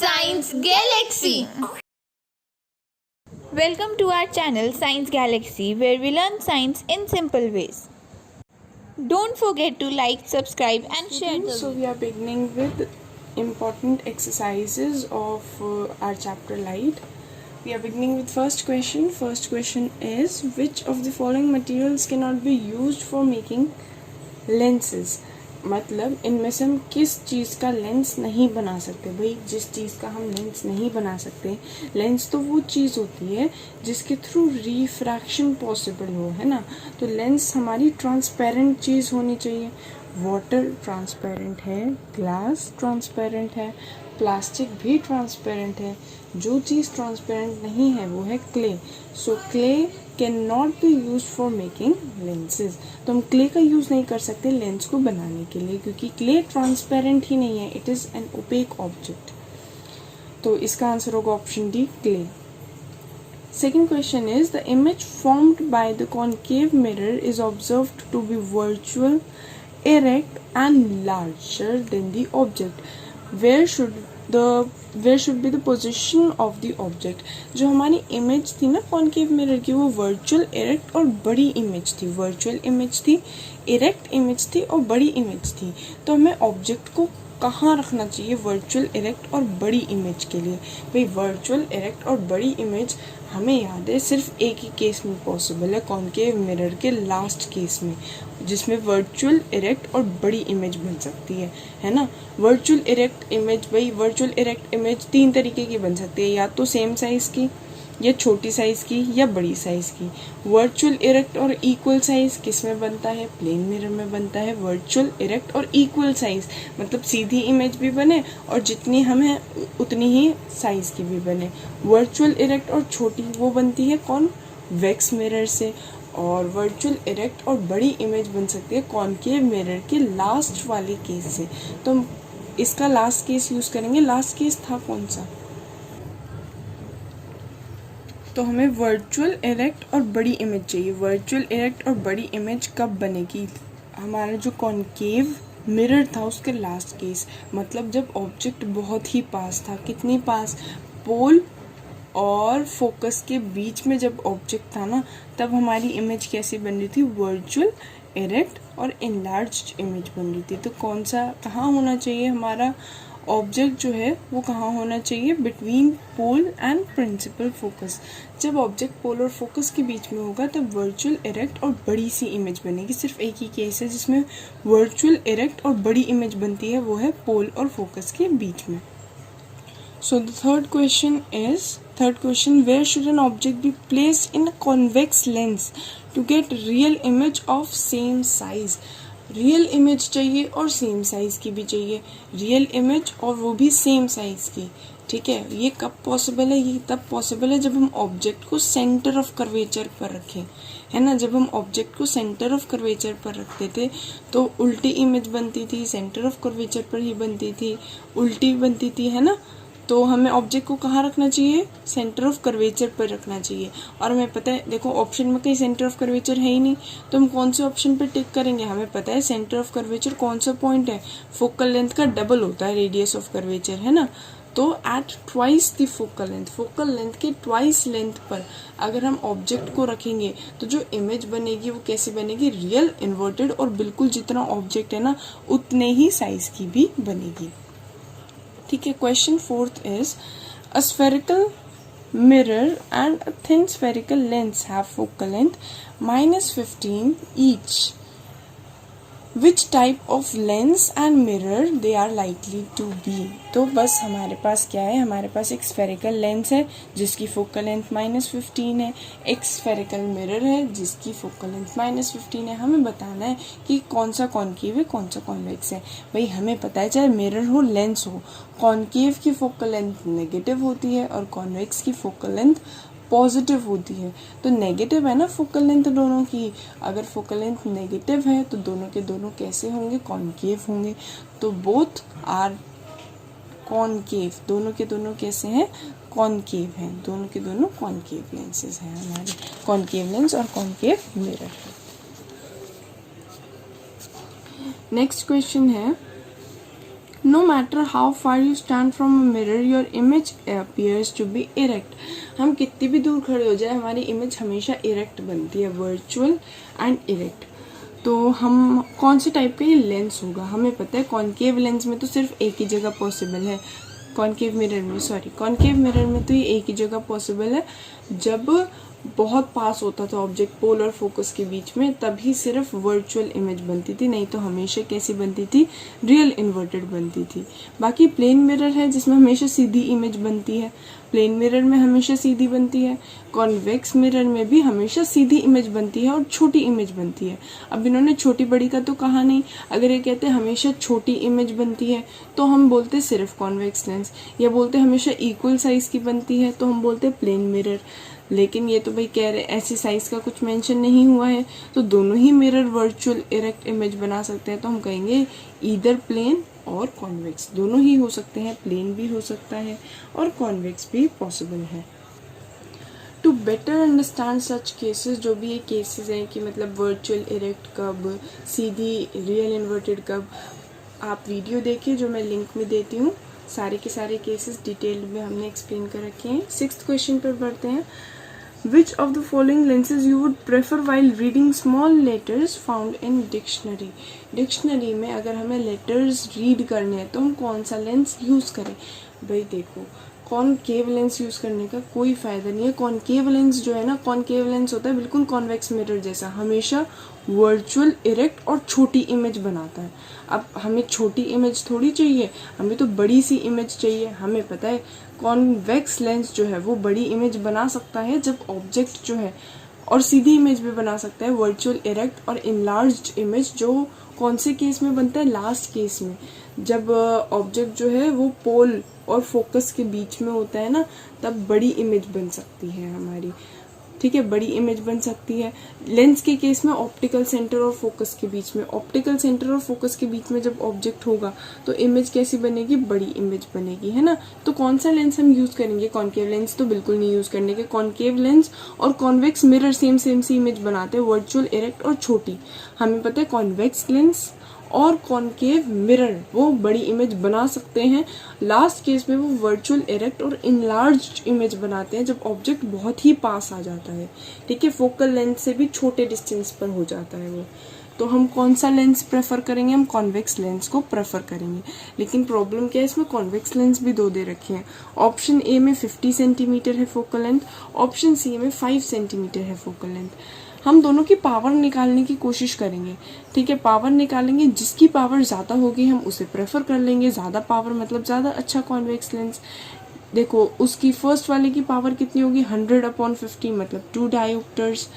Science Galaxy. Welcome to our channel Science Galaxy, where we learn science in simple ways. Don't forget to like, subscribe and share the So we are beginning with important exercises of our chapter Light. We are beginning with first question. First question is, which of the following materials cannot be used for making lenses? मतलब इनमें से हम किस चीज़ का lens नहीं बना सकते? भाई जिस चीज़ का हम लेंस नहीं बना सकते, लेंस तो वो चीज़ होती है जिसके थ्रू रिफ्रैक्शन पॉसिबल हो, है ना। तो लेंस हमारी ट्रांसपेरेंट चीज़ होनी चाहिए। वाटर ट्रांसपेरेंट है, ग्लास ट्रांसपेरेंट है, प्लास्टिक भी ट्रांसपेरेंट है। जो चीज़ ट्रांसपेरेंट नहीं है वो है clay. So clay can not be use for making lenses. तो हम क्ले का यूज़ नहीं कर सकते लेंस को बनाने के लिए, क्योंकि क्ले ट्रांसपेरेंट ही नहीं है, it is an opaque object. तो इसका आंसर होगा option D, clay. Second question is, the image formed by the concave mirror is observed to be virtual, erect and larger than the object. Where should be the position of the object? जो हमारी image थी ना concave mirror की, वो virtual, erect और बड़ी image थी। Virtual image थी, इरेक्ट इमेज थी और बड़ी इमेज थी। तो हमें ऑब्जेक्ट को कहाँ रखना चाहिए वर्चुअल, इरेक्ट और बड़ी इमेज के लिए? भाई वर्चुअल, इरेक्ट और बड़ी इमेज हमें याद है सिर्फ एक ही केस में पॉसिबल है, कॉन्केव मिरर के लास्ट केस में, जिसमें वर्चुअल, इरेक्ट और बड़ी इमेज बन सकती है ना। वर्चुअल इरेक्ट इमेज, भाई वर्चुअल इरेक्ट इमेज तीन तरीके की बन सकती है, या तो सेम साइज की, या छोटी साइज की, या बड़ी साइज की। वर्चुअल इरेक्ट और इक्वल साइज किस में बनता है? प्लेन मिरर में बनता है। वर्चुअल इरेक्ट और इक्वल साइज मतलब सीधी इमेज भी बने और जितनी हमें उतनी ही साइज की भी बने। वर्चुअल इरेक्ट और छोटी वो बनती है कॉन्वेक्स मिरर से, और वर्चुअल इरेक्ट और बड़ी इमेज बन सकती है कॉन्केव मिरर के लास्ट वाले केस से। तो हम इसका लास्ट केस यूज करेंगे। लास्ट केस था कौन सा? तो हमें वर्चुअल, इरेक्ट और बड़ी इमेज चाहिए। वर्चुअल, इरेक्ट और बड़ी इमेज कब बनेगी? हमारा जो कॉन्केव मिरर था उसके लास्ट केस, मतलब जब ऑब्जेक्ट बहुत ही पास था। कितनी पास? पोल और फोकस के बीच में जब ऑब्जेक्ट था ना, तब हमारी इमेज कैसी बन रही थी? वर्चुअल, इरेक्ट और इनलार्ज्ड इमेज बन रही थी। तो कौन सा, कहाँ होना चाहिए हमारा ऑब्जेक्ट जो है वो कहाँ होना चाहिए? Between pole and principal focus. जब ऑब्जेक्ट पोल और फोकस के बीच में होगा तब वर्चुअल, इरेक्ट और बड़ी सी इमेज बनेगी। सिर्फ एक ही केस है जिसमें वर्चुअल, इरेक्ट और बड़ी इमेज बनती है, वो है पोल और फोकस के बीच में। So the third question, where should an object be placed in a convex lens to get real image of same size? Real image चाहिए और सेम साइज की भी चाहिए। रियल इमेज और वो भी सेम साइज की, ठीक है। ये कब पॉसिबल है? ये तब पॉसिबल है जब हम ऑब्जेक्ट को सेंटर ऑफ कर्वेचर पर रखें, है ना। जब हम ऑब्जेक्ट को सेंटर ऑफ कर्वेचर पर रखते थे तो उल्टी इमेज बनती थी, सेंटर ऑफ कर्वेचर पर ही बनती थी, उल्टी बनती थी, है ना। तो हमें ऑब्जेक्ट को कहाँ रखना चाहिए? सेंटर ऑफ कर्वेचर पर रखना चाहिए। और हमें पता है, देखो ऑप्शन में कहीं सेंटर ऑफ कर्वेचर है ही नहीं, तो हम कौन से ऑप्शन पर टिक करेंगे? हमें पता है सेंटर ऑफ कर्वेचर कौन सा पॉइंट है? फोकल लेंथ का डबल होता है रेडियस ऑफ कर्वेचर, है ना। तो at twice the focal length के ट्वाइस लेंथ पर अगर हम ऑब्जेक्ट को रखेंगे तो जो इमेज बनेगी वो कैसी बनेगी? रियल, इन्वर्टेड और बिल्कुल जितना ऑब्जेक्ट है ना उतने ही साइज की भी बनेगी, ठीक है। Question fourth is, a spherical mirror and a thin spherical lens have focal length -15 each. Which type of lens and mirror they are likely to be? तो बस हमारे पास क्या है? हमारे पास एक स्फेरिकल लेंस है जिसकी फोकल लेंथ -15 है, एक स्फेरिकल मिरर है जिसकी फोकल लेंथ -15 है। हमें बताना है कि कौन सा कॉन्केव है, कौन सा कॉन्वेक्स है। भाई हमें पता है चाहे मिरर हो, लेंस हो, कॉन्केव की फोकल लेंथ नेगेटिव होती है और कॉन्वेक्स की फोकल लेंथ पॉजिटिव होती है। तो नेगेटिव है ना फोकल लेंथ दोनों की। अगर फोकल लेंथ नेगेटिव है तो दोनों के दोनों कैसे होंगे? कॉन्केव होंगे। तो बोथ आर कॉन्केव, दोनों के दोनों कैसे हैं? कॉन्केव हैं। दोनों के दोनों कॉन्केव लेंसेज हैं हमारे, कॉन्केव लेंस और कॉन्केव मिरर। नेक्स्ट क्वेश्चन है, no matter how far you stand from a mirror your image appears to be erect. हम कितनी भी दूर खड़े हो जाए हमारी इमेज हमेशा इरेक्ट बनती है, वर्चुअल एंड इरेक्ट। तो हम कौन से टाइप का ये लेंस होगा, हमें पता है कॉनकेव लेंस में तो सिर्फ एक ही जगह पॉसिबल है, कॉनकेव मिरर में तो ये एक ही जगह पॉसिबल है, जब बहुत पास होता था ऑब्जेक्ट पोल और फोकस के बीच में, तभी सिर्फ वर्चुअल इमेज बनती थी, नहीं तो हमेशा कैसी बनती थी, रियल इन्वर्टेड बनती थी। बाकी प्लेन मिरर है जिसमें हमेशा सीधी इमेज बनती है, प्लेन मिरर में हमेशा सीधी बनती है, कॉन्वेक्स मिरर में भी हमेशा सीधी इमेज बनती है और छोटी इमेज बनती है। अब इन्होंने छोटी बड़ी का तो कहा नहीं, अगर ये कहते हमेशा छोटी इमेज बनती है तो हम बोलते सिर्फ कॉन्वेक्स लेंस, या बोलते हमेशा इक्वल साइज की बनती है तो हम बोलते प्लेन मिरर। लेकिन ये तो भाई कह रहे ऐसी साइज का कुछ मेंशन नहीं हुआ है, तो दोनों ही मिरर वर्चुअल इरेक्ट इमेज बना सकते हैं, तो हम कहेंगे ईदर प्लेन और कॉन्वेक्स, दोनों ही हो सकते हैं, प्लेन भी हो सकता है और कॉन्वेक्स भी पॉसिबल है। To better understand such cases, जो भी ये केसेस हैं कि मतलब वर्चुअल इरेक्ट कब, सीधी रियल इन्वर्टेड कब, आप वीडियो देखिए जो मैं लिंक में देती हूँ, सारे के सारे केसेस डिटेल्ड में हमने एक्सप्लेन कर रखे हैं। 6th क्वेश्चन पर बढ़ते हैं। Which of the following lenses you would prefer while reading small letters found in dictionary? Dictionary में अगर हमें लेटर्स रीड करने हैं तो हम कौन सा लेंस यूज़ करें? भाई देखो, कॉनकेव लेंस यूज़ करने का कोई फ़ायदा नहीं है। कॉनकेव लेंस जो है ना, कॉनकेव लेंस होता है बिल्कुल कॉन्वेक्स मिरर जैसा, हमेशा वर्चुअल इरेक्ट और छोटी इमेज बनाता है। अब हमें छोटी इमेज थोड़ी चाहिए, हमें तो बड़ी सी इमेज चाहिए। हमें पता है कॉन्वेक्स लेंस जो है वो बड़ी इमेज बना सकता है जब ऑब्जेक्ट जो है, और सीधी इमेज भी बना सकता है, वर्चुअल इरेक्ट और इनलार्ज्ड इमेज, जो कौन से केस में बनता है, लास्ट केस में, जब ऑब्जेक्ट जो है वो पोल और फोकस के बीच में होता है ना, तब बड़ी इमेज बन सकती है हमारी, ठीक है, बड़ी इमेज बन सकती है। लेंस के केस में ऑप्टिकल सेंटर और फोकस के बीच में, ऑप्टिकल सेंटर और फोकस के बीच में जब ऑब्जेक्ट होगा तो इमेज कैसी बनेगी, बड़ी इमेज बनेगी, है ना। तो कौन सा लेंस हम यूज करेंगे? कॉनकेव लेंस तो बिल्कुल नहीं यूज करने के। कॉनकेव लेंस और कॉन्वेक्स मिरर सेम सी इमेज बनाते हैं, वर्चुअल इरेक्ट और छोटी। हमें पता है कॉन्वेक्स लेंस और कॉनकेव मिरर वो बड़ी इमेज बना सकते हैं, लास्ट केस में वो वर्चुअल इरेक्ट और इनलार्ज्ड इमेज बनाते हैं जब ऑब्जेक्ट बहुत ही पास आ जाता है, ठीक है, फोकल लेंथ से भी छोटे डिस्टेंस पर हो जाता है वो। तो हम कौन सा लेंस प्रेफर करेंगे? हम कॉन्वेक्स लेंस को प्रेफर करेंगे। लेकिन प्रॉब्लम क्या है, इसमें कॉन्वेक्स लेंस भी दो दे रखे हैं। ऑप्शन ए में 50 सेंटीमीटर है फोकल लेंथ, ऑप्शन सी में 5 सेंटीमीटर है फोकल लेंथ। हम दोनों की पावर निकालने की कोशिश करेंगे, ठीक है, पावर निकालेंगे, जिसकी पावर ज़्यादा होगी हम उसे प्रेफर कर लेंगे। ज़्यादा पावर मतलब ज़्यादा अच्छा कॉन्वेक्स लेंस। देखो उसकी फर्स्ट वाले की पावर कितनी होगी, 100/50 मतलब 2 डायोप्टर्स।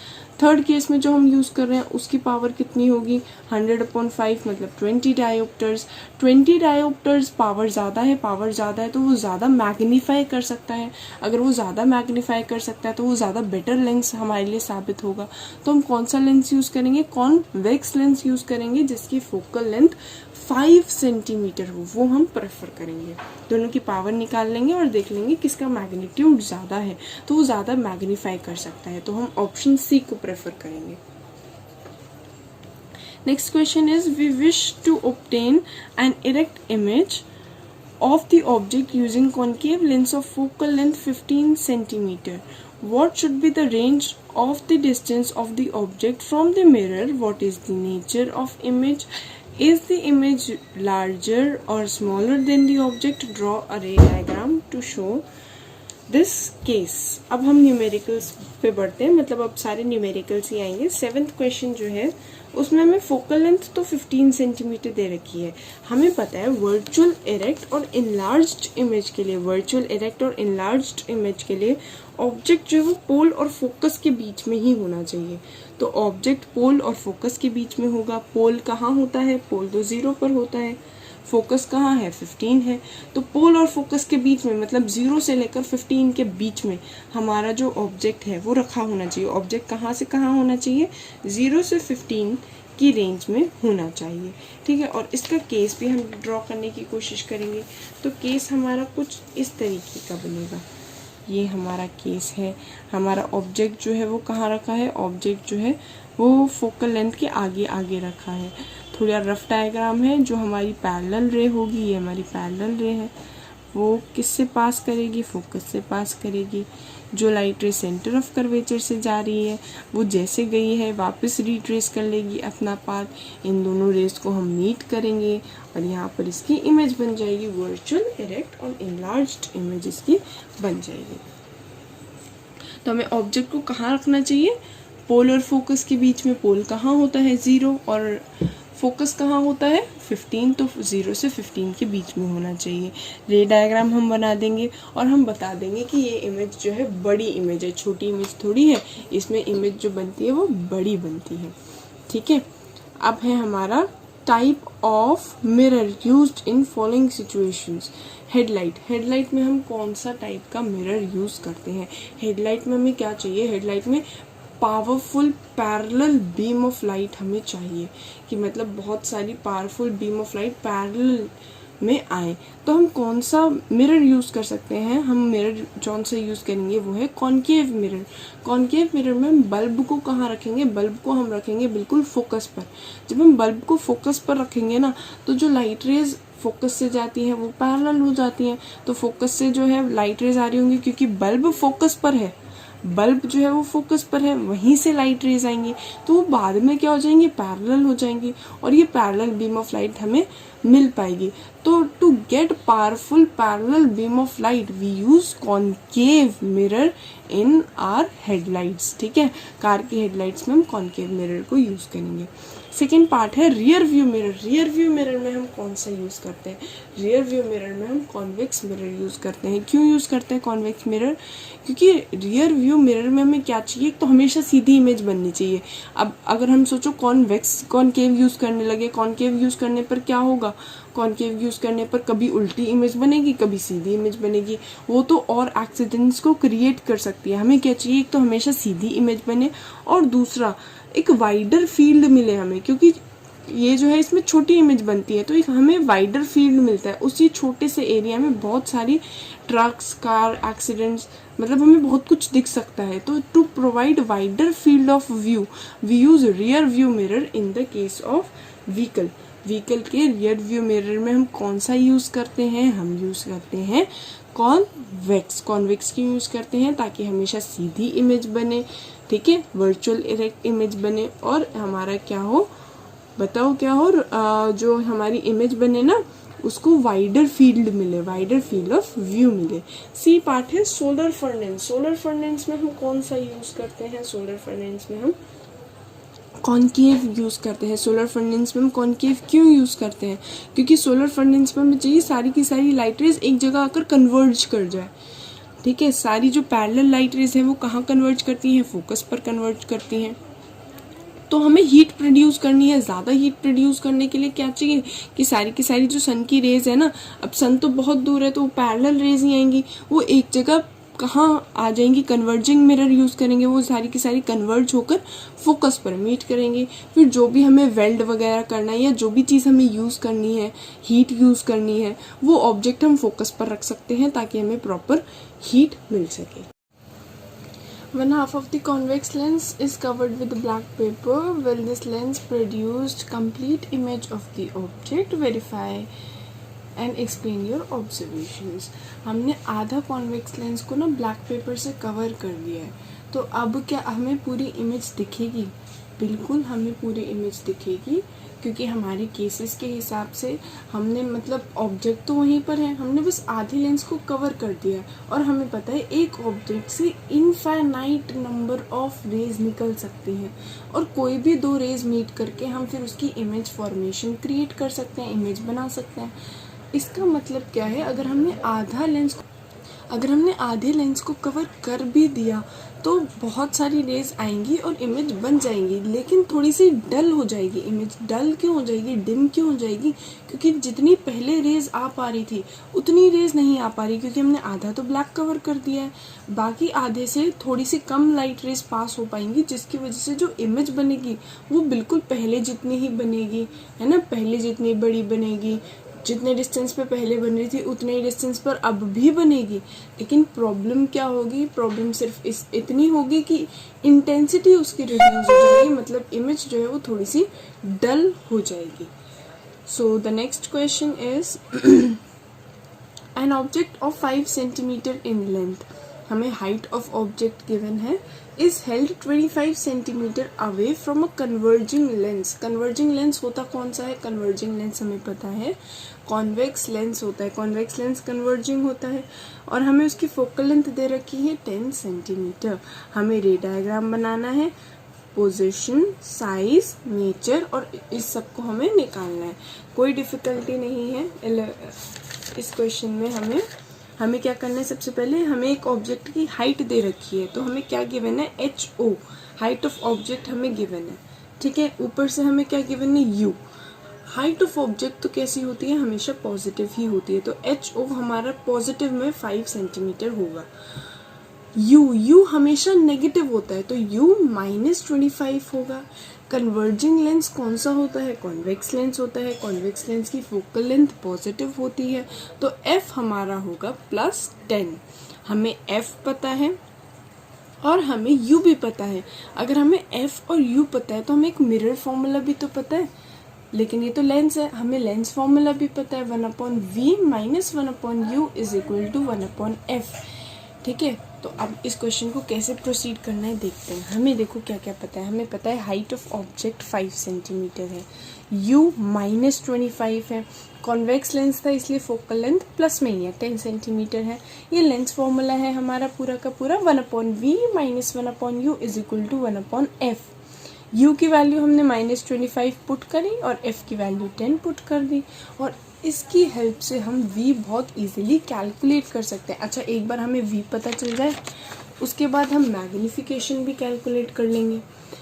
थर्ड केस में जो हम यूज़ कर रहे हैं उसकी पावर कितनी होगी, 100/5 मतलब 20 डायोप्टर्स। 20 डायोप्टर्स पावर ज़्यादा है तो वो ज़्यादा मैग्नीफाई कर सकता है। अगर वो ज़्यादा मैग्नीफाई कर सकता है तो वो ज़्यादा बेटर लेंस हमारे लिए साबित होगा। तो हम कौन सा लेंस यूज़ करेंगे? कॉन्वेक्स लेंस यूज़ करेंगे जिसकी फोकल लेंथ 5 सेंटीमीटर हो, वो हम प्रेफर करेंगे। दोनों की पावर निकाल लेंगे और देख लेंगे किसका मैग्नीट्यूड ज़्यादा है, तो वो ज़्यादा मैग्नीफाई कर सकता है, तो हम ऑप्शन सी को प्रेफर करेंगे। Next question is, we wish to obtain an erect image of the object using concave lens of focal length 15 centimeter. What should be the range of the distance of the object from the mirror? What is the nature of image? Is the image larger or smaller than the object? Draw a ray diagram to show this case. अब हम numericals पे बढ़ते हैं, मतलब अब सारे numericals ही आएंगे। 7th question जो है उसमें हमें फोकल लेंथ तो 15 सेंटीमीटर दे रखी है। हमें पता है वर्चुअल इरेक्ट और इनलार्ज्ड इमेज के लिए, वर्चुअल इरेक्ट और इनलार्ज्ड इमेज के लिए ऑब्जेक्ट जो है वो पोल और फोकस के बीच में ही होना चाहिए। तो ऑब्जेक्ट पोल और फोकस के बीच में होगा। पोल कहाँ होता है? पोल तो 0 पर होता है। फोकस कहाँ है? 15 है। तो पोल और फोकस के बीच में मतलब 0 से लेकर 15 के बीच में हमारा जो ऑब्जेक्ट है वो रखा होना चाहिए। ऑब्जेक्ट कहाँ से कहाँ होना चाहिए? 0 से 15 की रेंज में होना चाहिए, ठीक है। और इसका केस भी हम ड्रॉ करने की कोशिश करेंगे। तो केस हमारा कुछ इस तरीके का बनेगा। ये हमारा केस है। हमारा ऑब्जेक्ट जो है वो कहाँ रखा है? ऑब्जेक्ट जो है वो फोकल लेंथ के आगे आगे रखा है। थोड़ा रफ डायग्राम है। जो हमारी पैरेलल रे होगी, ये हमारी पैरेलल रे है, वो किससे पास करेगी, फोकस से पास करेगी। जो लाइट रे सेंटर ऑफ कर्वेचर से जा रही है, वो जैसे गई है वापस रिट्रेस कर लेगी अपना पाथ। इन दोनों रेस को हम मीट करेंगे और यहाँ पर इसकी इमेज बन जाएगी, वर्चुअल इरेक्ट और इनलार्ज्ड इमेज इसकी बन जाएगी। तो हमें ऑब्जेक्ट को कहाँ रखना चाहिए, पोल और फोकस के बीच में। पोल कहाँ होता है 0 और फोकस कहाँ होता है 15, तो 0 से 15 के बीच में होना चाहिए। रे डायग्राम हम बना देंगे और हम बता देंगे कि ये इमेज जो है बड़ी इमेज है, छोटी इमेज थोड़ी है, इसमें इमेज जो बनती है वो बड़ी बनती है। ठीक है, अब है हमारा type of mirror used in following situations. Headlight, headlight में हम कौन सा टाइप का मिरर यूज़ करते हैं। हेडलाइट में हमें क्या चाहिए, हेडलाइट में powerful parallel beam of light हमें चाहिए, कि मतलब बहुत सारी powerful beam of light parallel में आए। तो हम कौन सा मिरर यूज़ कर सकते हैं, हम मिरर जौन से यूज़ करेंगे वो है कॉनकेव मिरर। कॉनकेव मिरर में हम बल्ब को कहाँ रखेंगे, बल्ब को हम रखेंगे बिल्कुल फोकस पर। जब हम बल्ब को फोकस पर रखेंगे ना, तो जो लाइट रेज फोकस से जाती हैं वो पैरेलल हो जाती हैं। तो फोकस से जो है लाइट रेज आ रही होंगी, क्योंकि बल्ब फोकस पर है, बल्ब जो है वो फोकस पर है, वहीं से लाइट रेज आएंगी, तो वो बाद में क्या हो जाएंगी, पैरेलल हो जाएंगी और ये पैरेलल बीम ऑफ लाइट हमें मिल पाएगी। तो to get powerful parallel beam of light we use concave mirror in our headlights. ठीक है, कार की हेडलाइट्स में हम कॉनकेव मिरर को यूज करेंगे। सेकेंड पार्ट है rear view mirror. Rear view mirror में हम कौन सा यूज़ करते हैं, रियर व्यू मिरर में हम कॉन्वेक्स मिरर यूज़ करते हैं। क्यों यूज़ करते हैं कॉन्वेक्स मिरर, क्योंकि रियर व्यू मिरर में हमें क्या चाहिए, तो हमेशा सीधी इमेज बननी चाहिए। अब अगर हम सोचो कॉनकेव यूज़ करने लगे, कॉनकेव यूज़ करने पर क्या होगा, कॉनकेव यूज़ करने पर कभी उल्टी इमेज बनेगी, कभी सीधी इमेज बनेगी, वो तो और एक्सीडेंट्स को क्रिएट कर सकती है। हमें क्या चाहिए, एक तो हमेशा सीधी इमेज बने और दूसरा एक वाइडर फील्ड मिले हमें, क्योंकि ये जो है इसमें छोटी इमेज बनती है, तो एक हमें वाइडर फील्ड मिलता है। उसी छोटे से एरिया में बहुत सारी ट्रक्स, कार, एक्सीडेंट्स, मतलब हमें बहुत कुछ दिख सकता है। तो to provide wider field of view we use rear view mirror in the case of vehicle. Vehicle के रियर व्यू मिरर में हम कौन सा यूज़ करते हैं, हम यूज़ करते हैं कॉन्वेक्स। कॉन्वेक्स क्यों यूज़ करते हैं, ताकि हमेशा सीधी इमेज बने, ठीक है, वर्चुअल इरेक्ट इमेज बने और हमारा क्या हो, बताओ क्या हो, जो हमारी इमेज बने ना उसको वाइडर फील्ड मिले, वाइडर फील्ड ऑफ व्यू मिले। सी पार्ट है सोलर फर्नेस। सोलर फर्नेस में हम कौन सा यूज़ करते हैं, सोलर फर्नेस में हम कॉनकेव यूज़ करते हैं। सोलर फर्नेस में हम कॉनकेव क्यों यूज़ करते हैं, क्योंकि सोलर फर्नेस में हमें चाहिए सारी की सारी लाइट रेज एक जगह आकर कन्वर्ज कर जाए। ठीक है, सारी जो पैरेलल लाइट रेज है वो कहाँ कन्वर्ज करती हैं, फोकस पर कन्वर्ज करती हैं। तो हमें हीट प्रोड्यूस करनी है, ज़्यादा हीट प्रोड्यूस करने के लिए क्या चाहिए कि सारी की सारी जो सन की रेज है ना, अब सन तो बहुत दूर है तो पैरेलल रेज ही आएंगी, वो एक जगह कहाँ आ जाएंगी, कन्वर्जिंग मिरर यूज़ करेंगे, वो सारी की सारी कन्वर्ज होकर फोकस पर मीट करेंगे। फिर जो भी हमें वेल्ड वगैरह करना है या जो भी चीज़ हमें यूज़ करनी है, हीट यूज़ करनी है, वो ऑब्जेक्ट हम फोकस पर रख सकते हैं ताकि हमें प्रॉपर हीट मिल सके। One half of the convex lens is covered with black paper. Will this lens produced complete image of the object? Verify and explain your observations. हमने आधा कॉन्वेक्स लेंस को ना ब्लैक पेपर से cover कर दिया है, तो अब क्या हमें पूरी इमेज दिखेगी, बिल्कुल हमें पूरी इमेज दिखेगी, क्योंकि हमारे केसेस के हिसाब से हमने मतलब ऑब्जेक्ट तो वहीं पर है, हमने बस आधे लेंस को कवर कर दिया है और हमें पता है एक ऑब्जेक्ट से इनफाइनाइट नंबर ऑफ रेज निकल सकती हैं और कोई भी दो रेज मीट करके हम फिर उसकी इमेज फॉर्मेशन क्रिएट कर सकते हैं, इमेज बना सकते हैं। इसका मतलब क्या है, अगर हमने आधे लेंस को कवर कर भी दिया तो बहुत सारी रेज आएंगी और इमेज बन जाएंगी, लेकिन थोड़ी सी डल हो जाएगी इमेज। डल क्यों हो जाएगी, डिम क्यों हो जाएगी, क्योंकि जितनी पहले रेज आ पा रही थी उतनी रेज नहीं आ पा रही, क्योंकि हमने आधा तो ब्लैक कवर कर दिया है, बाकी आधे से थोड़ी सी कम लाइट रेज पास हो पाएंगी, जिसकी वजह से जो इमेज बनेगी वो बिल्कुल पहले जितनी ही बनेगी, है ना, पहले जितनी बड़ी बनेगी, जितने डिस्टेंस पे पहले बन रही थी उतने ही डिस्टेंस पर अब भी बनेगी, लेकिन प्रॉब्लम क्या होगी, प्रॉब्लम सिर्फ इतनी होगी कि इंटेंसिटी उसकी रिड्यूस हो जाएगी, मतलब इमेज जो है वो थोड़ी सी डल हो जाएगी। So the next question is an object of 5 centimetre in length, हमें हाइट ऑफ ऑब्जेक्ट गिवन है, is held 25 centimetre away from a converging lens. Converging lens होता कौन सा है, कन्वर्जिंग लेंस हमें पता है कॉन्वेक्स लेंस होता है, कॉन्वेक्स लेंस कन्वर्जिंग होता है, और हमें उसकी फोकल लेंथ दे रखी है 10 सेंटीमीटर। हमें रे डायग्राम बनाना है, पोजीशन, साइज, नेचर और इस सब को हमें निकालना है। कोई डिफिकल्टी नहीं है इस क्वेश्चन में। हमें क्या करना है, सबसे पहले हमें एक ऑब्जेक्ट की हाइट दे रखी है, तो हमें क्या गिवन है, HO, हाइट ऑफ ऑब्जेक्ट हमें गिवन है, ठीक है। ऊपर से हमें क्या गिवन है, U। हाइट ऑफ ऑब्जेक्ट तो कैसी होती है, हमेशा पॉजिटिव ही होती है, तो HO हमारा पॉजिटिव में 5 सेंटीमीटर होगा। U हमेशा नेगेटिव होता है, तो U -25 होगा। कन्वर्जिंग लेंस कौन सा होता है, कॉन्वेक्स लेंस होता है, कॉन्वेक्स लेंस की फोकल लेंथ पॉजिटिव होती है, तो F हमारा होगा +10। हमें F पता है और हमें U भी पता है। अगर हमें F और U पता है तो हमें एक मिरर फॉर्मूला भी तो पता है, लेकिन ये तो लेंस है, हमें लेंस फॉर्मूला भी पता है, 1/v - 1/u = 1/f, ठीक है। तो अब इस क्वेश्चन को कैसे प्रोसीड करना है देखते हैं। हमें देखो क्या क्या पता है, हमें पता है हाइट ऑफ ऑब्जेक्ट 5 सेंटीमीटर है, U -25 है, कॉन्वेक्स लेंस था इसलिए फोकल लेंथ प्लस में ही है 10 सेंटीमीटर है, ये लेंस फॉर्मूला है हमारा पूरा का पूरा 1/v - 1/u = 1/f। U की वैल्यू हमने -25 पुट करी और F की वैल्यू 10 पुट कर दी, और इसकी हेल्प से हम V बहुत इजीली कैलकुलेट कर सकते हैं। अच्छा, एक बार हमें V पता चल जाए उसके बाद हम मैग्नीफिकेशन भी कैलकुलेट कर लेंगे।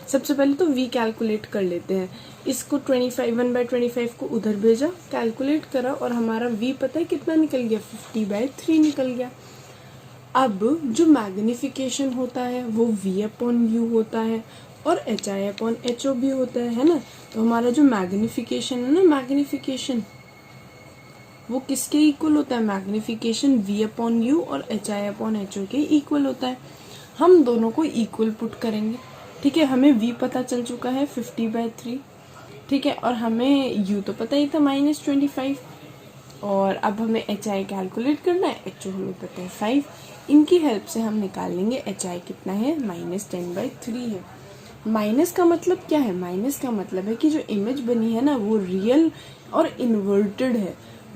सबसे पहले तो V कैलकुलेट कर लेते हैं। इसको 1/25 को उधर भेजा, कैलकुलेट करा और हमारा V पता है कितना निकल गया, 50/3 निकल गया। अब जो मैग्नीफिकेशन होता है वो V/U होता है और HI/HO भी होता है ना। तो हमारा जो मैग्नीफिकेशन है ना, मैग्नीफिकेशन वो किसके इक्वल होता है, मैग्नीफिकेशन V/U और HI/HO के इक्वल होता है। हम दोनों को इक्वल पुट करेंगे, ठीक है। हमें V पता चल चुका है 50/3, ठीक है, और हमें U तो पता ही था -25, और अब हमें HI कैलकुलेट करना है, HO हमें पता है 5। इनकी हेल्प से हम निकाल लेंगे HI कितना है, -10/3 है। माइनस का मतलब क्या है, माइनस का मतलब है कि जो इमेज बनी है ना वो रियल और इन्वर्टेड है,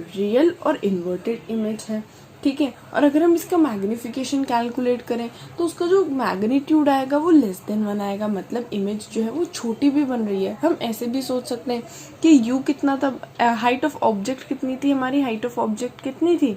रियल और इन्वर्टेड इमेज है, ठीक है। और अगर हम इसका मैग्नीफिकेशन कैलकुलेट करें तो उसका जो मैग्नीट्यूड आएगा वो <1 आएगा, मतलब इमेज जो है वो छोटी भी बन रही है। हम ऐसे भी सोच सकते हैं कि U कितना था, हाइट ऑफ ऑब्जेक्ट कितनी थी, हमारी हाइट ऑफ ऑब्जेक्ट कितनी थी,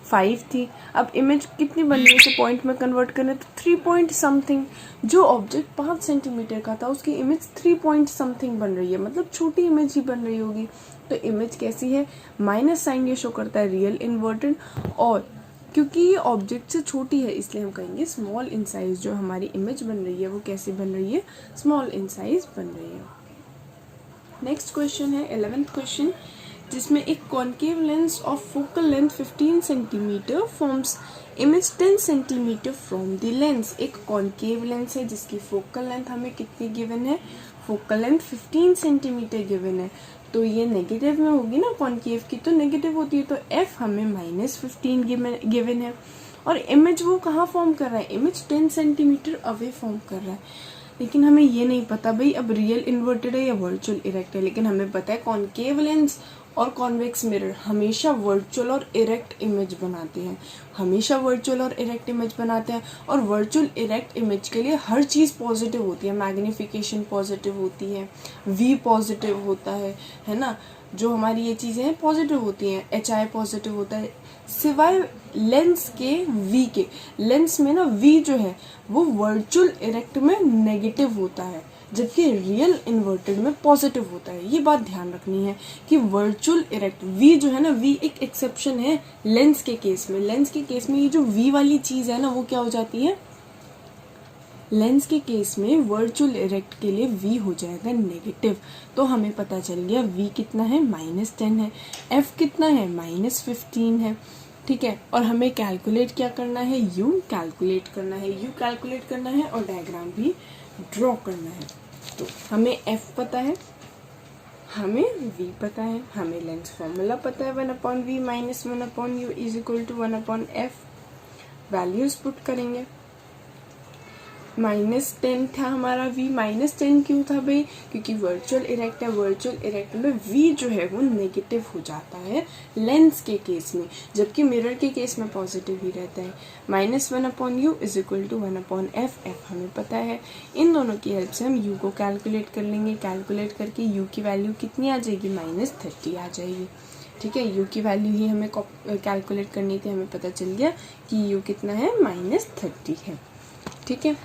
5 थी। अब इमेज कितनी बन रही है, इसे पॉइंट में कन्वर्ट करें तो 3 पॉइंट समथिंग। जो ऑब्जेक्ट 5 सेंटीमीटर का था उसकी इमेज 3 पॉइंट समथिंग बन रही है, मतलब छोटी इमेज ही बन रही होगी। तो इमेज कैसी है, माइनस साइन ये शो करता है रियल इन्वर्टेड, और क्योंकि ये ऑब्जेक्ट से छोटी है इसलिए हम कहेंगे स्मॉल इन साइज। जो हमारी इमेज बन रही है वो कैसी बन रही है, स्मॉल इन साइज बन रही है। नेक्स्ट क्वेश्चन है 11th क्वेश्चन, जिसमें एक concave lens of focal length 15 centimetre forms image 10 centimetre from the lens. एक कॉन्केव लेंस है जिसकी फोकल लेंथ हमें कितनी गिवन है, फोकल लेंथ 15 सेंटीमीटर गिवन है, तो ये नेगेटिव में होगी ना, कॉन्केव की तो नेगेटिव होती है, तो F हमें -15 गिवन है। और इमेज वो कहाँ फॉर्म कर रहा है, इमेज 10 सेंटीमीटर अवे फॉर्म कर रहा है, लेकिन हमें ये नहीं पता भाई अब रियल इन्वर्टेड है या वर्चुअल इरेक्ट है। लेकिन हमें पता है कॉन्केव लेंस और कॉन्वेक्स मिरर हमेशा वर्चुअल और इरेक्ट इमेज बनाते हैं, हमेशा वर्चुअल और इरेक्ट इमेज बनाते हैं। और वर्चुअल इरेक्ट इमेज के लिए हर चीज़ पॉजिटिव होती है, मैग्नीफिकेशन पॉजिटिव होती है, V पॉजिटिव होता है ना, जो हमारी ये चीज़ें हैं पॉजिटिव होती हैं, HI पॉजिटिव होता है, सिवाय लेंस के V के। लेंस में ना V जो है वो वर्चुअल इरेक्ट में नेगेटिव होता है, जबकि रियल इन्वर्टेड में पॉजिटिव होता है। ये बात ध्यान रखनी है कि वर्चुअल इरेक्ट V जो है ना, V एक एक्सेप्शन है लेंस के केस में। लेंस के केस में ये जो V वाली चीज़ है ना वो क्या हो जाती है, लेंस के केस में वर्चुअल इरेक्ट के लिए v हो जाएगा नेगेटिव। तो हमें पता चल गया v कितना है, -10 है, f कितना है, -15 है, ठीक है। और हमें कैलकुलेट क्या करना है, u कैलकुलेट करना है, u कैलकुलेट करना है और डायग्राम भी ड्रॉ करना है। तो हमें f पता है, हमें v पता है, हमें लेंस फॉर्मूला पता है 1/v - 1/u = 1/f। Values put करेंगे। -10 था हमारा v, -10 क्यों था भाई, क्योंकि वर्चुअल इरेक्ट है, वर्चुअल इरेक्ट में v जो है वो नेगेटिव हो जाता है लेंस के केस में, जबकि मिरर के केस में पॉजिटिव ही रहता है। -1/u = 1/f, f हमें पता है। इन दोनों की हेल्प से हम u को कैलकुलेट कर लेंगे। कैलकुलेट करके u की वैल्यू कितनी आ जाएगी, -30 आ जाएगी, ठीक है। u की वैल्यू ही हमें कैलकुलेट करनी थी, हमें पता चल गया कि u कितना है, -30 है, ठीक है।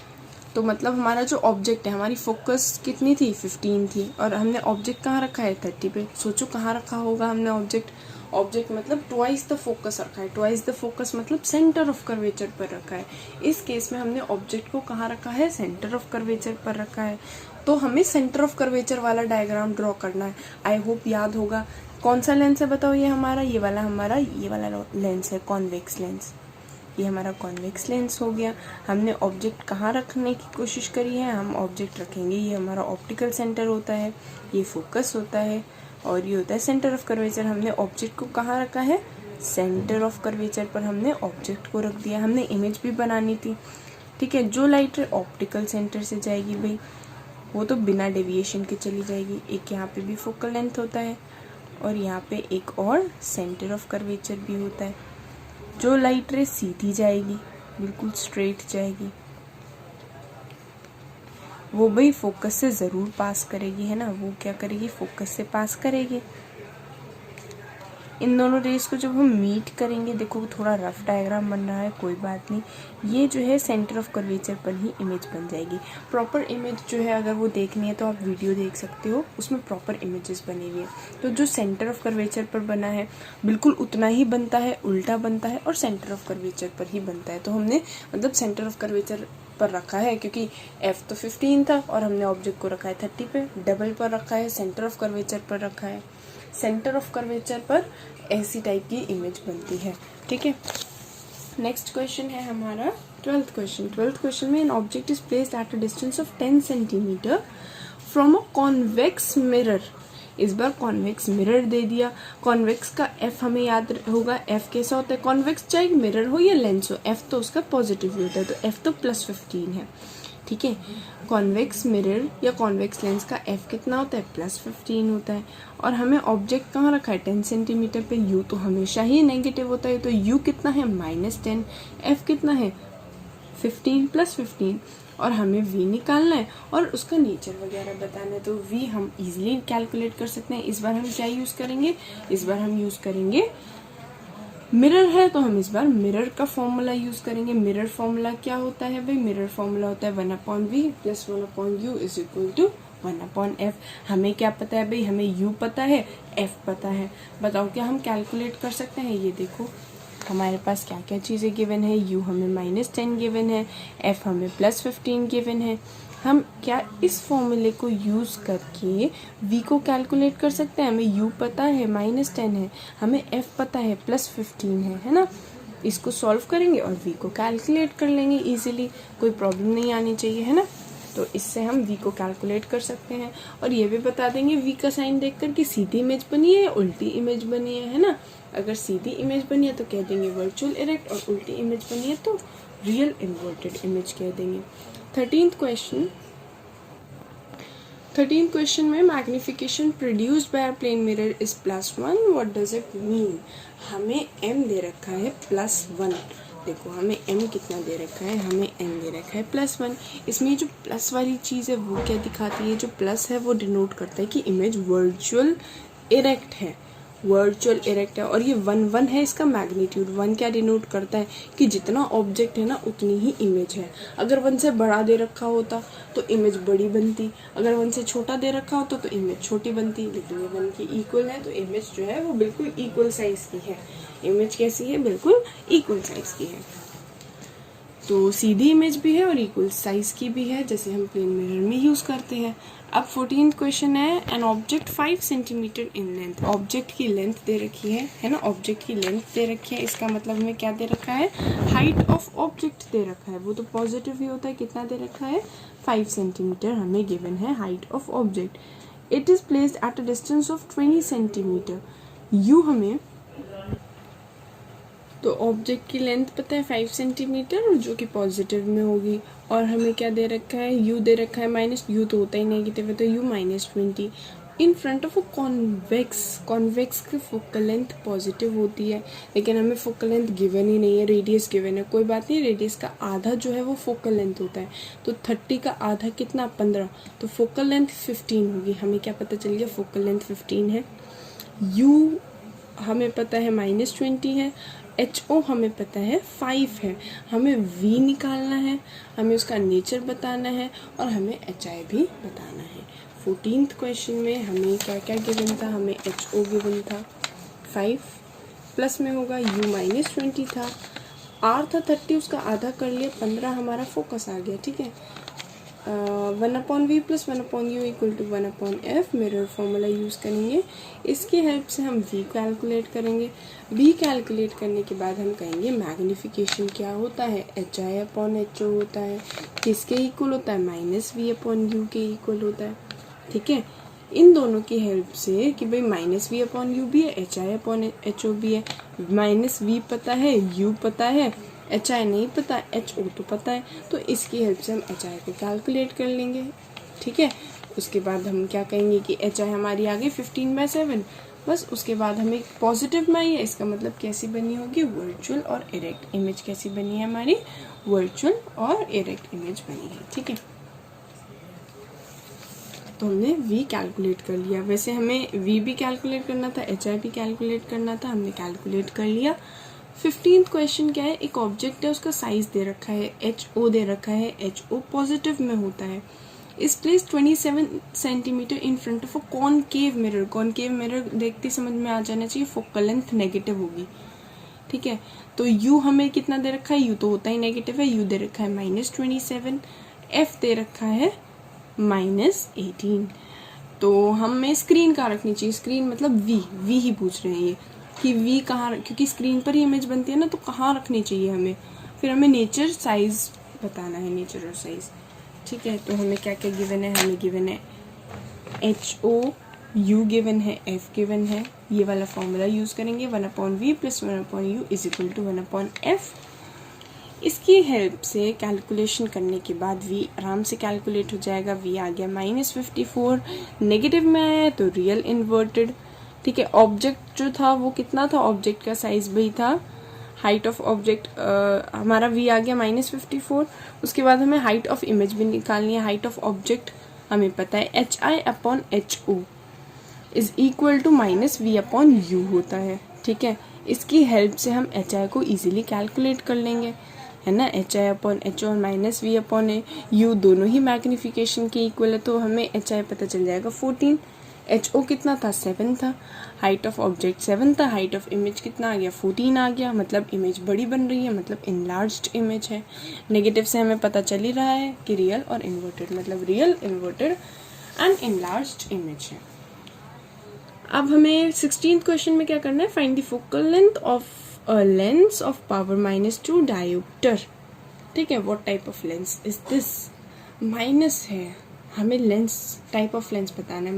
तो मतलब हमारा जो ऑब्जेक्ट है, हमारी फोकस कितनी थी, 15 थी, और हमने ऑब्जेक्ट कहाँ रखा है, 30 पे। सोचो कहाँ रखा होगा हमने ऑब्जेक्ट मतलब ट्वाइस द फोकस रखा है। ट्वाइस द फोकस मतलब सेंटर ऑफ कर्वेचर पर रखा है। इस केस में हमने ऑब्जेक्ट को कहाँ रखा है, सेंटर ऑफ कर्वेचर पर रखा है। तो हमें सेंटर ऑफ कर्वेचर वाला डायग्राम ड्रॉ करना है। आई होप याद होगा। कौन सा लेंस है बताओ, ये वाला लेंस है, कॉन्वेक्स लेंस। ये हमारा कॉन्वेक्स लेंस हो गया। हमने ऑब्जेक्ट कहाँ रखने की कोशिश करी है, हम ऑब्जेक्ट रखेंगे, ये हमारा ऑप्टिकल सेंटर होता है, ये फोकस होता है, और ये होता है सेंटर ऑफ कर्वेचर। हमने ऑब्जेक्ट को कहाँ रखा है, सेंटर ऑफ कर्वेचर पर हमने ऑब्जेक्ट को रख दिया। हमने इमेज भी बनानी थी, ठीक है। जो लाइट ऑप्टिकल सेंटर से जाएगी भाई, वो तो बिना डेविएशन के चली जाएगी। एक यहाँ पे भी फोकल लेंथ होता है, और यहाँ पे एक और सेंटर ऑफ कर्वेचर भी होता है। जो लाइट रे सीधी जाएगी, बिल्कुल स्ट्रेट जाएगी, वो भाई फोकस से ज़रूर पास करेगी, है ना। वो क्या करेगी, फोकस से पास करेगी। इन दोनों रेस को जब हम मीट करेंगे, देखो थोड़ा रफ डायग्राम बन रहा है, कोई बात नहीं, ये जो है सेंटर ऑफ कर्वेचर पर ही इमेज बन जाएगी। प्रॉपर इमेज जो है अगर वो देखनी है तो आप वीडियो देख सकते हो, उसमें प्रॉपर इमेजेस बनी हुई है। तो जो सेंटर ऑफ कर्वेचर पर बना है बिल्कुल उतना ही बनता है, उल्टा बनता है और सेंटर ऑफ कर्वेचर पर ही बनता है। तो हमने मतलब सेंटर ऑफ कर्वेचर पर रखा है, क्योंकि f तो 15 था और हमने ऑब्जेक्ट को रखा है 30 पे, डबल पर रखा है, सेंटर ऑफ कर्वेचर पर रखा है। सेंटर ऑफ कर्वेचर पर ऐसी टाइप की इमेज बनती है, ठीक है। नेक्स्ट क्वेश्चन है हमारा 12th क्वेश्चन। 12th क्वेश्चन में an object is placed at a distance of 10 centimetre from a convex mirror. इस बार कॉन्वेक्स मिरर दे दिया। कॉन्वेक्स का f हमें याद होगा, f कैसा होता है, कॉन्वेक्स चाहे मिरर हो या लेंस हो, f तो उसका पॉजिटिव ही होता है, तो f तो +15 है, ठीक है। कॉन्वेक्स मिरर या कॉन्वेक्स लेंस का f कितना होता है, +15 होता है। और हमें ऑब्जेक्ट कहाँ रखा है, 10 सेंटीमीटर पे। u तो हमेशा ही नेगेटिव होता है, तो u कितना है, -10, f कितना है, 15 + 15, और हमें v निकालना है और उसका नेचर वगैरह बताना है। तो v हम इजीली कैलकुलेट कर सकते हैं। इस बार हम क्या यूज़ करेंगे, इस बार हम यूज़ करेंगे मिरर है, तो हम इस बार मिरर का फॉर्मूला यूज करेंगे। मिरर फॉर्मूला क्या होता है भाई, मिरर फॉर्मूला होता है 1/v + 1/u = 1/f। हमें क्या पता है भाई, हमें u पता है, f पता है। बताओ क्या हम कैलकुलेट कर सकते हैं। ये देखो हमारे पास क्या क्या चीज़ें गिवन है, u हमें -10 गिवन है, f हमें +15 गिवन है। हम क्या इस फॉर्मूले को यूज़ करके v को कैलकुलेट कर सकते हैं। हमें u पता है, -10 है, हमें f पता है, +15 है ना। इसको सॉल्व करेंगे और v को कैलकुलेट कर लेंगे इजीली, कोई प्रॉब्लम नहीं आनी चाहिए, है ना। तो इससे हम v को कैलकुलेट कर सकते हैं और ये भी बता देंगे v का साइन देखकर कि सीधी इमेज बनी है या उल्टी इमेज बनी है ना। अगर सीधी इमेज बनी है तो कह देंगे वर्चुअल इरेक्ट, और उल्टी इमेज बनी है तो रियल इन्वर्टेड इमेज कह देंगे। 13th क्वेश्चन में magnification produced by a plane mirror is +1, what does it mean. हमें m दे रखा है +1। देखो हमें m कितना दे रखा है, हमें m दे रखा है +1। इसमें जो प्लस वाली चीज़ है वो क्या दिखाती है, जो प्लस है वो डिनोट करता है कि इमेज वर्चुअल इरेक्ट है, वर्चुअल इरेक्ट है। और ये 1 है इसका मैग्नीट्यूड। 1 क्या डिनोट करता है कि जितना ऑब्जेक्ट है ना उतनी ही इमेज है। अगर 1 से बड़ा दे रखा होता तो इमेज बड़ी बनती, अगर 1 से छोटा दे रखा होता तो इमेज छोटी बनती, लेकिन ये 1 की इक्वल है तो इमेज जो है वो बिल्कुल इक्वल साइज की है। इमेज कैसी है, बिल्कुल इक्वल साइज की है। तो सीधी इमेज भी है और इक्वल साइज की भी है, जैसे हम प्लेन मिरर में यूज़ करते हैं। अब 14th क्वेश्चन है, an object 5 centimetre in length. Object की लेंथ दे रखी है ना, ऑब्जेक्ट की लेंथ दे रखी है, इसका मतलब हमें क्या दे रखा है, हाइट ऑफ ऑब्जेक्ट दे रखा है, वो तो पॉजिटिव ही होता है। कितना दे रखा है, 5 सेंटीमीटर हमें गिवन है height of object. It is placed at a distance of 20 centimetre. You हमें, तो ऑब्जेक्ट की लेंथ पता है 5 सेंटीमीटर और जो कि पॉजिटिव में होगी, और हमें क्या दे रखा है, यू दे रखा है माइनस, यू तो होता ही नेगेटिव है तो you -20 in front of a convex. Convex की फोकल लेंथ पॉजिटिव होती है, लेकिन हमें फोकल लेंथ गिवन ही नहीं है, रेडियस गिवन है। कोई बात नहीं, रेडियस का आधा जो है वो फोकल लेंथ होता है, तो 30 का आधा कितना, 15, तो फोकल लेंथ 15 होगी। हमें क्या पता चल गया, फोकल लेंथ 15 है। यू हमें पता है -20 है, HO हमें पता है 5 है। हमें V निकालना है, हमें उसका नेचर बताना है और हमें HI भी बताना है। 14th क्वेश्चन में हमें क्या क्या गिवन था, हमें HO गिवन था 5, प्लस में होगा U -20 था, R था 30, उसका आधा कर लिया 15, हमारा फोकस आ गया। ठीक है, 1/v + 1/u = 1/f। Mirror formula use करेंगे, इसकी हेल्प से हम v कैलकुलेट करेंगे। v कैलकुलेट करने के बाद हम कहेंगे मैग्नीफिकेशन क्या होता है, HI/HO होता है, किसके इक्वल होता है, -v/u के इक्वल होता है। ठीक है, इन दोनों की हेल्प से कि भाई -v/u भी है, HI/HO भी है, -v पता है, u पता है, HI नहीं पता, HO तो पता है, तो इसकी हेल्प से हम HI को कैलकुलेट कर लेंगे। ठीक है, उसके बाद हम क्या कहेंगे कि HI हमारी आ गई 15/7, बस उसके बाद हमें पॉजिटिव में आई है, इसका मतलब कैसी बनी होगी, वर्चुअल और इरेक्ट इमेज कैसी बनी है हमारी, वर्चुअल और इरेक्ट इमेज बनी है। ठीक है, तो हमने V कैलकुलेट कर लिया। वैसे हमें V भी कैलकुलेट करना था, HI भी कैलकुलेट करना था, हमने कैलकुलेट कर लिया। 15th क्वेश्चन क्या है, एक ऑब्जेक्ट है, उसका साइज दे रखा है, HO दे रखा है, HO पॉजिटिव में होता है। इस place 27 centimetre in front of a concave mirror. Concave mirror देखते समझ में आ जाना चाहिए, फोकल लेंथ नेगेटिव होगी। ठीक है, तो U हमें कितना दे रखा है, U तो होता ही नेगेटिव है, U दे रखा है -27, F दे रखा है -18। तो हमें स्क्रीन कहाँ रखनी चाहिए, स्क्रीन मतलब V ही पूछ रहे हैं ये कि V कहाँ, क्योंकि स्क्रीन पर ही इमेज बनती है ना, तो कहाँ रखनी चाहिए हमें, फिर हमें नेचर साइज बताना है, नेचर और साइज। ठीक है, तो हमें क्या क्या गिवन है, हमें गिवन है HO, U गिवन है, F गिवन है, ये वाला फॉर्मूला यूज़ करेंगे, 1/v + 1/u = 1/f। इसकी हेल्प से कैलकुलेशन करने के बाद V आराम से कैलकुलेट हो जाएगा। V आ गया -54, नेगेटिव में आया है तो रियल इन्वर्टेड। ठीक है, ऑब्जेक्ट जो था वो कितना था, ऑब्जेक्ट का साइज भी था, हाइट ऑफ ऑब्जेक्ट हमारा V आ गया -54। उसके बाद हमें हाइट ऑफ इमेज भी निकालनी है। हाइट ऑफ ऑब्जेक्ट हमें पता है HI/HO = -v/u होता है। ठीक है, इसकी हेल्प से हम HI को इजीली कैलकुलेट कर लेंगे, है ना। HI/HO और -v/u दोनों ही मैग्नीफिकेशन के इक्वल है, तो हमें HI पता चल जाएगा 14। HO कितना था, 7 था, हाइट ऑफ ऑब्जेक्ट 7 था, हाइट ऑफ इमेज कितना आ गया, 14 आ गया, मतलब इमेज बड़ी बन रही है, मतलब इनलार्ज्ड इमेज है। नेगेटिव से हमें पता चल ही रहा है कि रियल और इन्वर्टेड, मतलब real, inverted and enlarged image है। अब हमें 16th क्वेश्चन में क्या करना है, find the focal length of lens of power -2 dioptre. ठीक है, what type of lens is this, minus है, हमें लेंस टाइप ऑफ लेंस बताना है।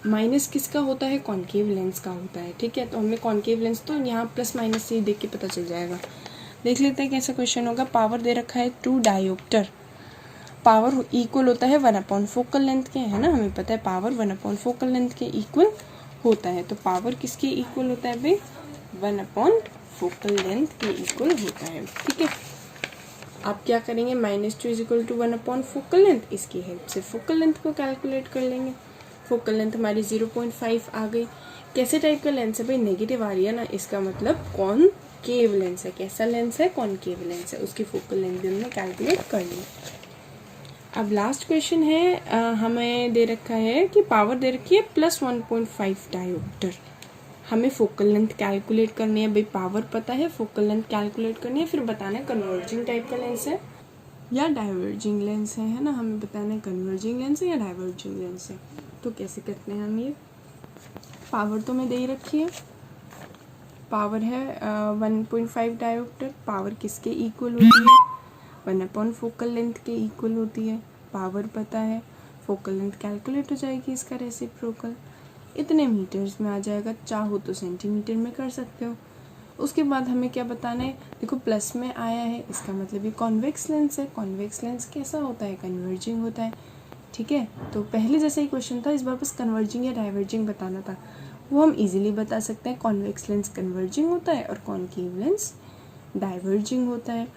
माइनस किसका होता है, कॉनकेव लेंस का होता है। ठीक है, तो हमें कॉनकेव लेंस तो यहाँ प्लस माइनस से ही देख के पता चल जाएगा। देख लेते हैं कैसा क्वेश्चन होगा। पावर दे रखा है 2 डायोप्टर, पावर इक्वल होता है 1/4 फोकल लेंथ के, है ना, हमें पता है पावर 1/4 फोकल लेंथ के इक्वल होता है। तो पावर किसके इक्वल होता है भाई, 1/4 फोकल लेंथ के इक्वल होता है। ठीक है, आप क्या करेंगे, -2 = 1/4 फोकल लेंथ, इसकी हेल्प से फोकल लेंथ को कैलकुलेट कर लेंगे। फोकल लेंथ हमारी 0.5 आ गई। कैसे टाइप का लेंस है भाई, नेगेटिव आ रही है ना, इसका मतलब कॉनकेव लेंस है। कैसा लेंस है, कॉनकेव लेंस है, उसकी फोकल लेंथ भी हमने कैलकुलेट कर ली। अब लास्ट क्वेश्चन है, हमें दे रखा है कि पावर दे रखी है +1.5 डायोप्टर, हमें फोकल लेंथ कैलकुलेट करनी है, भाई पावर पता है, फोकल लेंथ कैलकुलेट करनी है, फिर बताना है कन्वर्जिंग टाइप का लेंस है या डाइवर्जिंग लेंस है ना, हमें बताना है कन्वर्जिंग लेंस है या डाइवर्जिंग लेंस है। तो कैसे करते हैं हम ये, पावर तो मैं दे ही रखी है, पावर है 1.5 डायोप्टर। पावर किसके इक्वल होती है, 1 फोकल लेंथ के इक्वल होती है। पावर पता है, फोकल लेंथ कैलकुलेट हो जाएगी इसका रेसिप्रोकल, इतने मीटर्स में आ जाएगा, चाहो तो सेंटीमीटर में कर सकते हो। उसके बाद हमें क्या बताना है, देखो प्लस में आया है, इसका मतलब ये कॉन्वेक्स लेंस है। कॉन्वेक्स लेंस कैसा होता है, कन्वर्जिंग होता है, ठीक है। तो पहले जैसा ही क्वेश्चन था, इस बार बस कन्वर्जिंग या डाइवर्जिंग बताना था, वो हम इजीली बता सकते हैं। कॉन्वेक्स लेंस कन्वर्जिंग होता है और कॉनकेव लेंस डाइवर्जिंग होता है,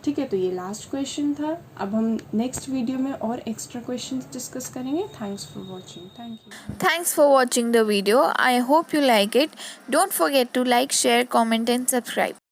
ठीक है। तो ये लास्ट क्वेश्चन था। अब हम नेक्स्ट वीडियो में और एक्स्ट्रा क्वेश्चंस डिस्कस करेंगे। Thanks for watching, thank you. Thanks for watching the video. I hope you like it. Don't forget to like, share, comment and subscribe.